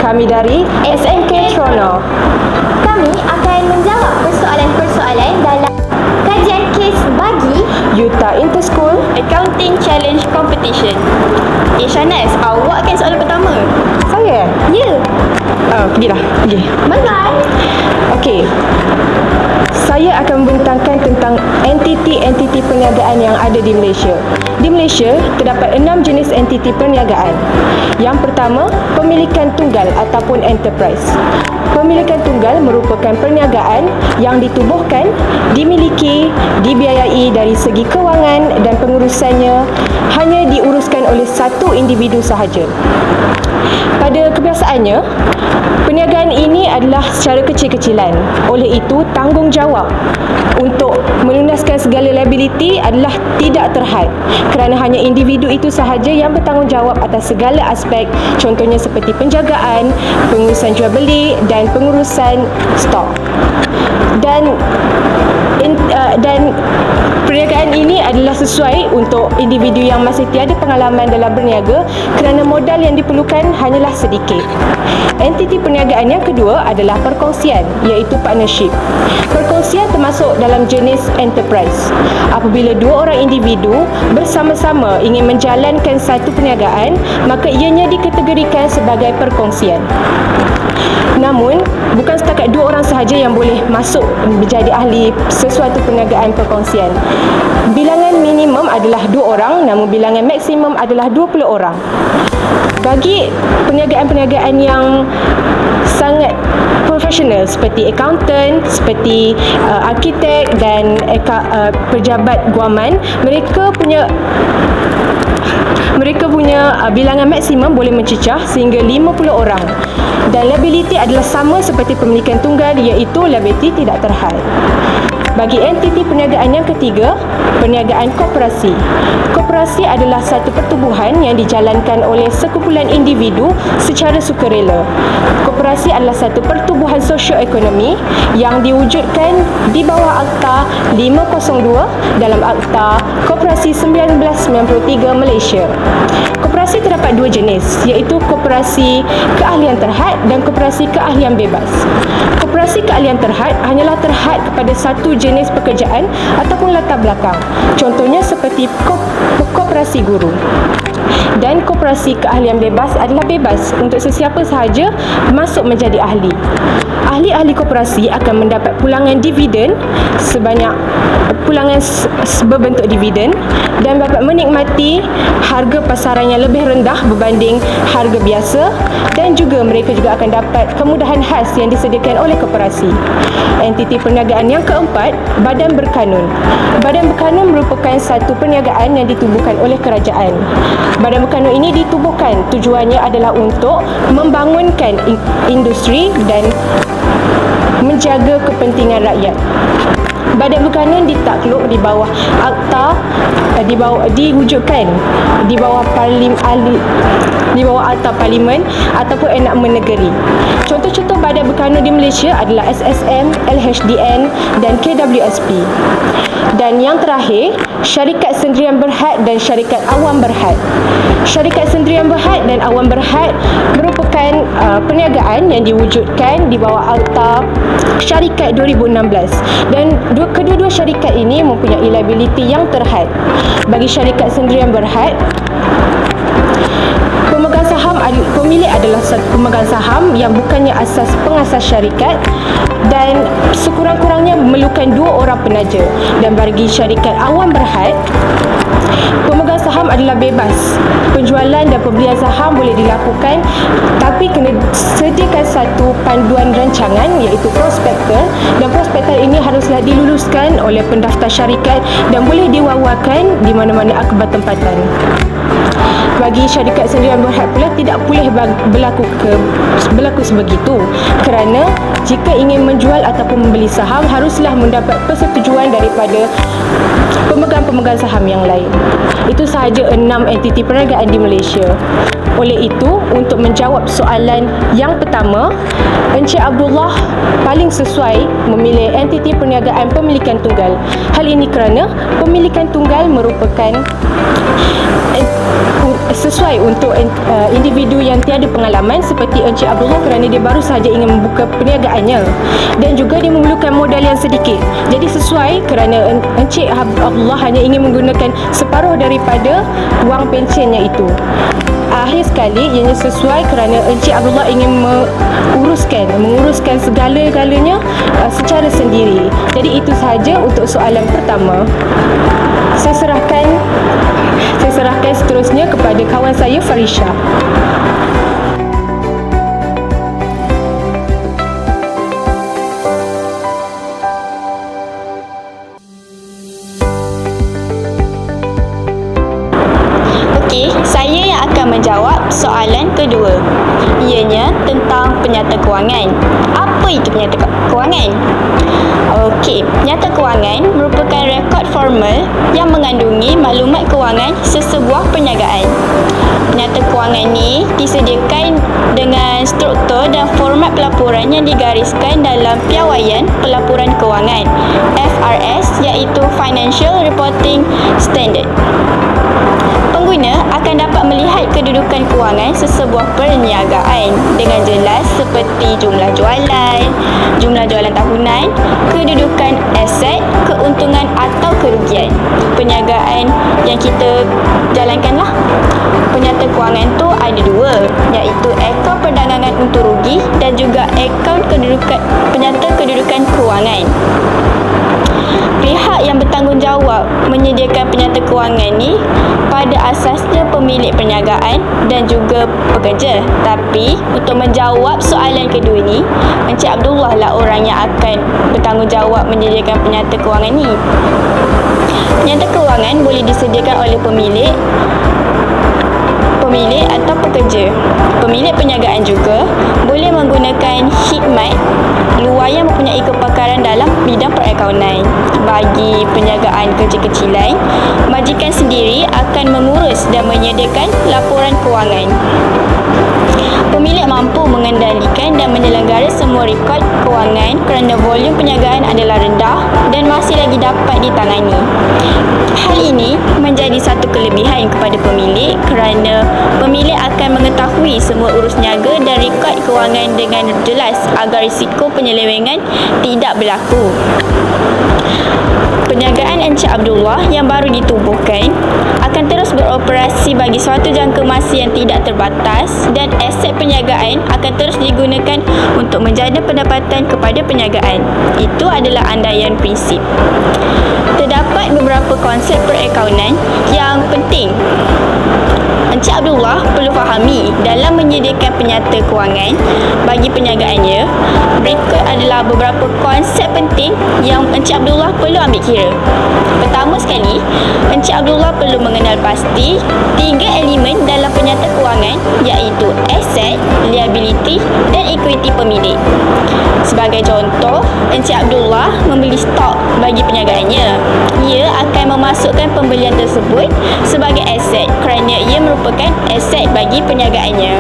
Kami dari SMK Trono. Kami akan menjawab persoalan-persoalan dalam kajian kes bagi Yuta Interschool Accounting Challenge Competition. Shanas, awak kan soalan pertama. Saya? Ya. Pergilah. Pergi. Bye-bye. Okey. Saya akan membentangkan tentang entiti-entiti perniagaan yang ada di Malaysia. Di Malaysia, terdapat 6 jenis entiti perniagaan. Yang pertama, pemilikan tunggal ataupun enterprise. Pemilikan tunggal merupakan perniagaan yang ditubuhkan, dimiliki, dibiayai dari segi kewangan dan pengurusannya hanya diuruskan oleh satu individu sahaja. Pada kebiasaannya, perniagaan ini adalah secara kecil-kecilan. Oleh itu, tanggungjawab untuk melunaskan segala liability adalah tidak terhad kerana hanya individu itu sahaja yang bertanggungjawab atas segala aspek, contohnya seperti penjagaan, pengurusan jual beli dan pengurusan stok. Dan perniagaan ini adalah sesuai untuk individu yang masih tiada pengalaman dalam berniaga kerana modal yang diperlukan hanyalah sedikit. Entiti perniagaan yang kedua adalah perkongsian, iaitu partnership. Perkongsian termasuk dalam jenis enterprise. Apabila dua orang individu bersama-sama ingin menjalankan satu perniagaan, maka ianya dikategorikan sebagai perkongsian. Namun, bukan setakat dua orang sahaja yang boleh masuk menjadi ahli sesuatu perniagaan perkongsian. Bilangan minimum adalah 2 orang, namun bilangan maksimum adalah 20 orang. Bagi perniagaan-perniagaan yang sangat profesional seperti accountant, seperti arkitek dan pejabat guaman, mereka punya bilangan maksimum boleh mencecah sehingga 50 orang. Dan liability adalah sama seperti pemilikan tunggal, iaitu liability tidak terhad. Bagi entiti perniagaan yang ketiga, perniagaan koperasi. Koperasi adalah satu pertubuhan yang dijalankan oleh sekumpulan individu secara sukarela. Koperasi adalah satu pertubuhan sosioekonomi yang diwujudkan di bawah Akta 502 dalam Akta Koperasi 1993 Malaysia. Koperasi terdapat 2 jenis, iaitu koperasi keahlian terhad dan koperasi keahlian bebas. Koperasi keahlian terhad hanyalah terhad kepada satu jenis pekerjaan ataupun latar belakang. Contohnya seperti koperasi guru. Dan koperasi keahlian bebas adalah bebas untuk sesiapa sahaja masuk menjadi ahli. Ahli-ahli koperasi akan mendapat pulangan dividen berbentuk dividen dan dapat menikmati harga pasaran yang lebih rendah berbanding harga biasa, dan juga mereka juga akan dapat kemudahan khas yang disediakan oleh koperasi. Entiti perniagaan yang keempat, badan berkanun. Badan berkanun merupakan satu perniagaan yang ditubuhkan oleh kerajaan. Badan berkanun ini ditubuhkan, tujuannya adalah untuk membangunkan industri dan menjaga kepentingan rakyat. Badan berkanun ditakluk di bawah akta, diwujudkan di bawah akta parlimen ataupun enakmen negeri. Contoh-contoh badan berkanun di Malaysia adalah SSM, LHDN dan KWSP. Dan yang terakhir, syarikat sendirian berhad dan syarikat awam berhad. Syarikat sendirian berhad dan awam berhad merupakan perniagaan yang diwujudkan di bawah akta syarikat 2016, dan kedua-dua syarikat ini mempunyai liability yang terhad. Bagi syarikat sendirian berhad, pemilik adalah pemegang saham yang bukannya asas pengasas syarikat dan sekurang-kurangnya memerlukan 2 orang penaja. Dan bagi syarikat awam berhad, pemegang saham adalah bebas. Penjualan dan pembelian saham boleh dilakukan, tapi kena sediakan satu panduan rancangan, iaitu prospektur, dan prospektur ini haruslah diluluskan oleh pendaftar syarikat dan boleh diwawakan di mana-mana akhbar tempatan. Bagi syarikat sendirian berhad pula tidak boleh berlaku sebegitu, kerana jika ingin menjual ataupun membeli saham haruslah mendapat persetujuan daripada pemegang-pemegang saham yang lain. Itu sahaja 6 entiti perniagaan di Malaysia. Oleh itu, untuk menjawab soalan yang pertama, Encik Abdullah paling sesuai memilih entiti perniagaan pemilikan tunggal. Hal ini kerana pemilikan tunggal merupakan sesuai untuk individu individu yang tiada pengalaman seperti Encik Abdullah kerana dia baru sahaja ingin membuka perniagaannya, dan juga dia memerlukan modal yang sedikit. Jadi sesuai kerana Encik Abdullah hanya ingin menggunakan separuh daripada wang pensionnya itu. Akhir sekali, ianya sesuai kerana Encik Abdullah ingin menguruskan segala-galanya secara sendiri. Jadi itu sahaja untuk soalan pertama. Saya serahkan seterusnya kepada kawan saya Farisha. Okey, saya yang akan menjawab soalan kedua. Ianya tentang penyata kewangan. Apa itu penyata kewangan? Okey, penyata kewangan merupakan rekod formal yang mengandungi maklumat kewangan sesebuah perniagaan. Penyata kewangan ni disediakan dengan struktur dan format pelaporan yang digariskan dalam Piawaian Pelaporan Kewangan FRS, iaitu Financial Reporting Standard. Pengguna akan dapat melihat kedudukan kewangan sesebuah perniagaan dengan jelas seperti jumlah jualan tahunan, kedudukan aset, keuntungan atau kerugian perniagaan yang kita jalankanlah. Penyata kewangan tu ada dua, iaitu akaun perdagangan untung rugi dan juga akaun penyata kedudukan kewangan. Pihak yang bertanggungjawab menyediakan penyata kewangan ni pada asasnya pemilik perniagaan dan juga pekerja. Tapi untuk menjawab soalan kedua ni, Encik Abdullah lah orang yang akan bertanggungjawab menyediakan penyata kewangan ni. Penyata kewangan boleh disediakan oleh pemilik atau pekerja. Pemilik perniagaan juga boleh menggunakan khidmat luar yang mempunyai kepakaran dalam bidang perakaunan. Bagi perniagaan kecil-kecilan, majikan sendiri akan mengurus dan menyediakan laporan kewangan. Pemilik mampu mengendalikan dan menyelenggara semua rekod kewangan kerana volume perniagaan adalah rendah dan masih lagi dapat ditangani. Hal ini menjadi satu kelebihan kepada pemilik kerana pemilik akan mengetahui semua urus niaga dan rekod kewangan dengan jelas agar risiko penyelewengan tidak berlaku. Perniagaan Encik Abdullah yang baru ditubuhkan akan terus beroperasi bagi suatu jangka masa yang tidak terbatas dan aset perniagaan akan terus digunakan untuk menjana pendapatan kepada perniagaan. Itu adalah andaian prinsip. Terdapat beberapa konsep perakaunan yang penting Encik Abdullah perlu fahami dalam menyediakan penyata kewangan bagi perniagaannya. Berikut adalah beberapa konsep penting yang Encik Abdullah perlu ambil kira. Pertama sekali, Encik Abdullah perlu mengenal pasti 3 elemen dalam penyata kewangan, iaitu aset, liability dan equity pemilik. Sebagai contoh, Encik Abdullah membeli stok bagi perniagaannya. Ia akan memasukkan pembelian tersebut sebagai aset kerana ia merupakan aset bagi perniagaannya.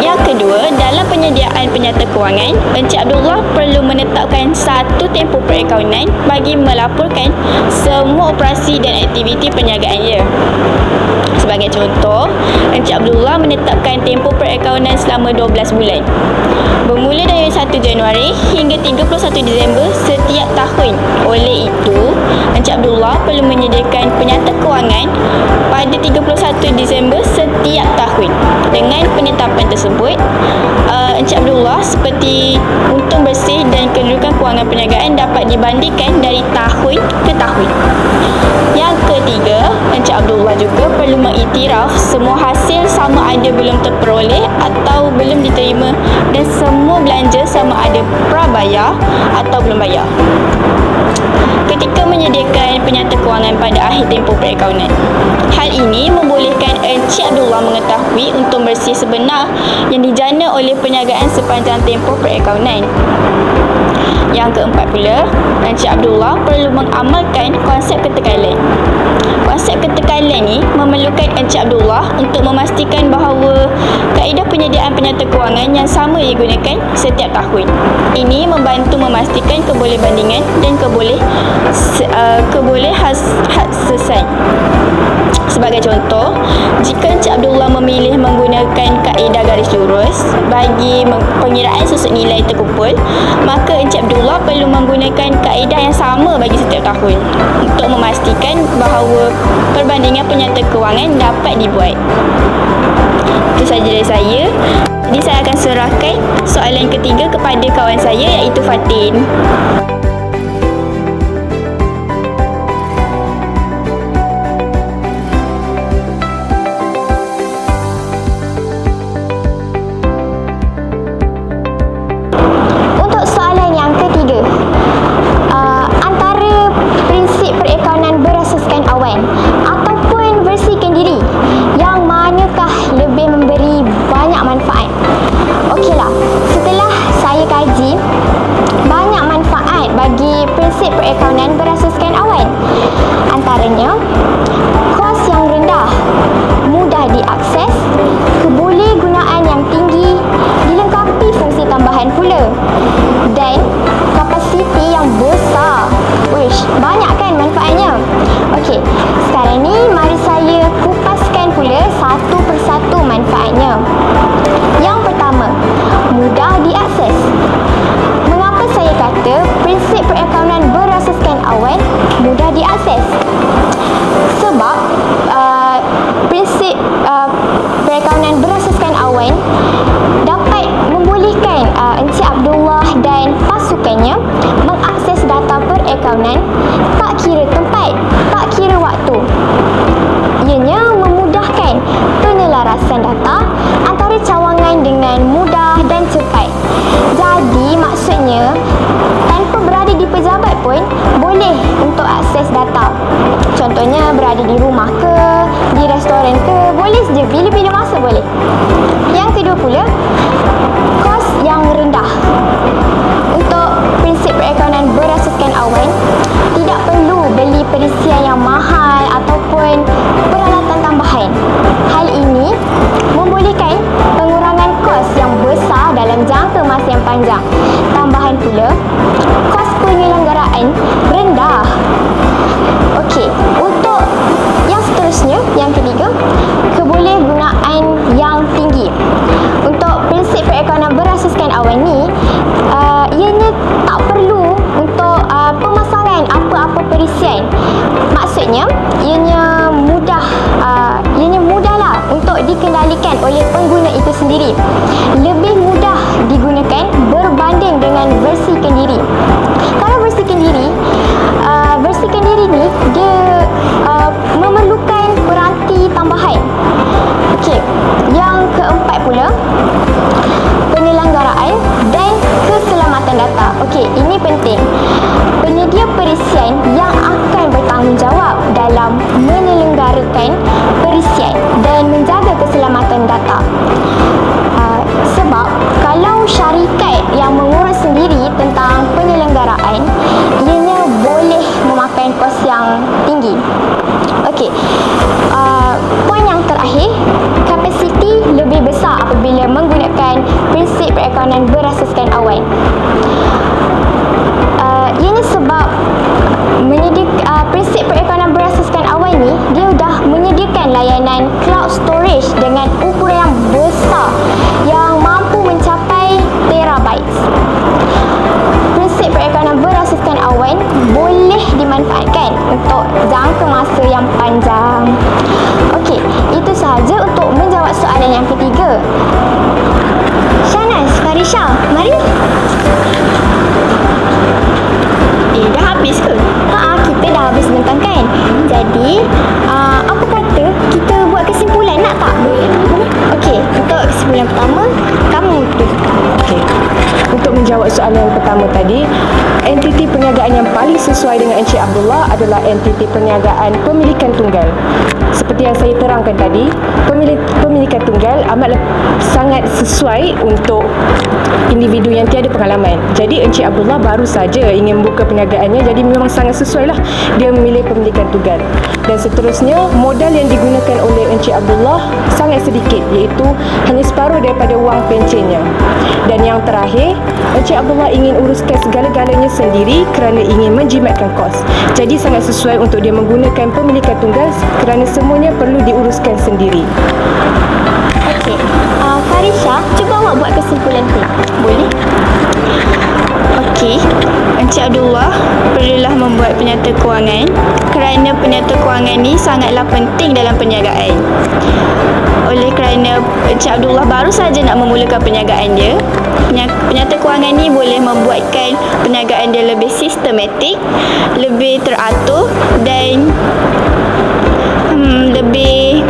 Yang kedua, dalam penyediaan penyata kewangan, Encik Abdullah perlu menetapkan satu tempoh perakaunan bagi melaporkan semua operasi dan aktiviti perniagaannya. Sebagai contoh, Encik Abdullah menetapkan tempoh perakaunan selama 12 bulan. Bermula dari 1 Januari hingga 31 Disember setiap tahun. Oleh itu, Encik Abdullah perlu menyediakan penyata kewangan pada 31 Disember setiap tahun. Dengan penetapan tersebut, Encik Abdullah seperti untung bersih dan kedudukan kewangan perniagaan dapat dibandingkan dari tahun ke tahun. Yang ketiga, Encik Abdullah juga perlu mengiktiraf semua hasil sama ada belum terperoleh atau belum diterima dan semua belanja sama ada prabayar atau belum bayar ketika menyediakan penyata kewangan pada akhir tempoh perakaunan. Hal ini membolehkan Encik Abdullah mengetahui untung bersih sebenar yang dijana oleh perniagaan sepanjang tempoh perakaunan. Yang keempat pula, Encik Abdullah perlu mengamalkan konsep ketekalan. Konsep ketekalan ni memerlukan Encik Abdullah untuk memastikan bahawa kaedah penyediaan penyata kewangan yang sama digunakan setiap tahun. Ini membantu memastikan kebolehbandingan dan kebolehasasan. Sebagai contoh, jika Encik Abdullah memilih menggunakan kaedah garis lurus bagi pengiraan susut nilai terkumpul, maka Encik Abdullah perlu menggunakan kaedah yang sama bagi setiap tahun untuk memastikan bahawa perbandingan penyata kewangan dapat dibuat. Itu sahaja dari saya. Jadi saya akan serahkan soalan ketiga kepada kawan saya, iaitu Fatin. Untuk soalan yang ketiga, antara prinsip perakaunan berasaskan awan ataupun bersihkan diri, yang manakah lebih memberi banyak manfaat? Okeylah, setelah saya kaji, banyak manfaat bagi prinsip perakaunan berasaskan awan. Antaranya, kos yang rendah, mudah diakses, kebolehgunaan yang tinggi, dilengkapi fungsi tambahan pula, dan kapasiti yang besar. Wish, banyak kan manfaatnya? Okey, sekarang ni mari saya kupaskan pula satu persatu manfaatnya. Yang pertama, mudah diakses. Mengapa saya kata prinsip perakaunan berasaskan awan mudah diakses? Sebab prinsip perakaunan berasaskan awan dapat membolehkan Encik Abdullah dan pasukannya mengakses data perakaunan tak kira tempat, tak kira waktu. Ianya memudahkan penyelarasan data antara cawangan dengan mudah dan cepat. Jadi maksudnya, tanpa berada di pejabat pun boleh untuk akses data. Contohnya berada di rumah ke, di restoran ke, boleh saja, bila-bila masa boleh. Yang kedua pula, kos yang rendah. Untuk prinsip perakaunan berasaskan awan, tidak perlu beli perisian yang mahal ataupun peralatan tambahan. Hal ini membolehkan pengurangan kos yang besar dalam jangka masa yang panjang. Tambahan pula, kos penyelenggaraan rendah. Okey, untuk yang seterusnya, yang ketiga, kebolehgunaan yang tinggi. Untuk prinsip perakaunan berasaskan awan ni, ianya tak perlu untuk pemasangan apa-apa perisian. Maksudnya, ianya mudahlah untuk dikendalikan oleh pengguna itu sendiri. Lebih mudah digunakan berbanding dengan bersihkan diri. Kalau bersihkan diri ni dia memerlukan peranti tambahan. Okey, yang keempat pula, penyelenggaraan dan keselamatan data. Okey, ini penting. Penyedia perisian yang akan bertanggungjawab dalam menyelenggarakan perisian dan menjaga keselamatan data. Sebab kalau syarikat yang mengurus sendiri tentang penyelenggaraan, ianya boleh memakan kos yang tinggi. Okey, poin yang terakhir, kapasiti lebih besar apabila menggunakan prinsip perakaunan berasaskan awan. Ianya sebab prinsip perakaunan berasaskan awan ni, dia dah menyediakan layanan cloud storage dengan ukuran yang besar yang mampu mencapai terabytes. Prinsip perakaunan berasaskan awan boleh dimanfaatkan untuk jangka masa yang panjang. Okey, itu sahaja untuk menjawab soalan yang ketiga. Shanas, Farisha, mari. Dah habis ke? Kita dah habis bentang kan? Jadi, apa kata kita buat kesimpulan, nak tak? Boleh. Okey, untuk kesimpulan pertama. pertama, kamu tulis. Okey. Untuk menjawab soalan yang pertama tadi, entiti perniagaan yang paling sesuai dengan Encik Abdullah adalah entiti perniagaan pemilikan tunggal. Seperti yang saya terangkan tadi, pemilikan tunggal amatlah sangat sesuai untuk individu yang tiada pengalaman. Jadi Encik Abdullah baru saja ingin membuka perniagaannya, jadi memang sangat sesuai lah dia memilih pemilikan tunggal. Dan seterusnya, modal yang digunakan oleh Encik Abdullah sangat sedikit, iaitu hanya separuh daripada wang pencennya. Dan yang terakhir, Encik Abdullah ingin uruskan segala-galanya sendiri kerana ingin menjimatkan kos. Jadi sangat sesuai untuk dia menggunakan pemilikan tunggal kerana semuanya perlu diuruskan sendiri. Okey. Farisha, cuba awak buat kesimpulan tu. Boleh? Okey, Encik Abdullah perlulah membuat penyata kewangan kerana penyata kewangan ni sangatlah penting dalam perniagaan. Oleh kerana Encik Abdullah baru saja nak memulakan perniagaan dia, penyata kewangan ni boleh membuatkan perniagaan dia lebih sistematik, lebih teratur dan lebih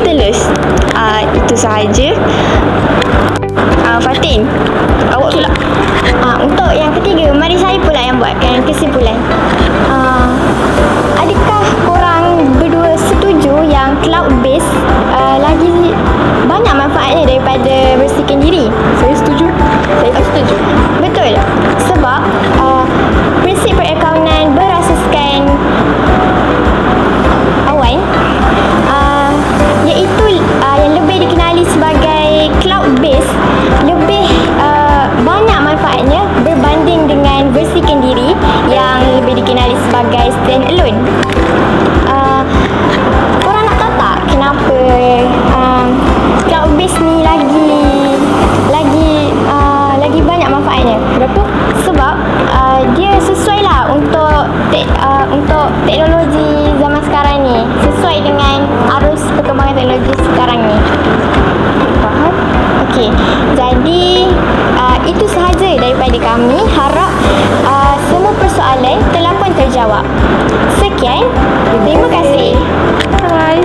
telus. Itu sahaja. Fatin, awak pula. Untuk yang ketiga, mari saya pula yang buatkan kesimpulan. Adakah korang berdua setuju yang cloud base lagi banyak manfaatnya daripada bersihkan diri? Saya setuju. Saya setuju. Betul. Sebab prinsip perakaunan berasaskan awan iaitu yang lebih dikenali sebagai cloud base lebih banyak manfaatnya berbanding dengan bersihkan diri yang lebih dikenali sebagai stand alone. Korang nak tahu tak kenapa cloud base ni lagi banyak manfaatnya? Kenapa? Sebab dia sesuai lah untuk teknologi zaman sekarang ni, sesuai dengan arus perkembangan teknologi sekarang ni. Faham? Okey, jadi itu sahaja daripada kami. Harap semua persoalan telah pun terjawab. Sekian, terima kasih. Bye.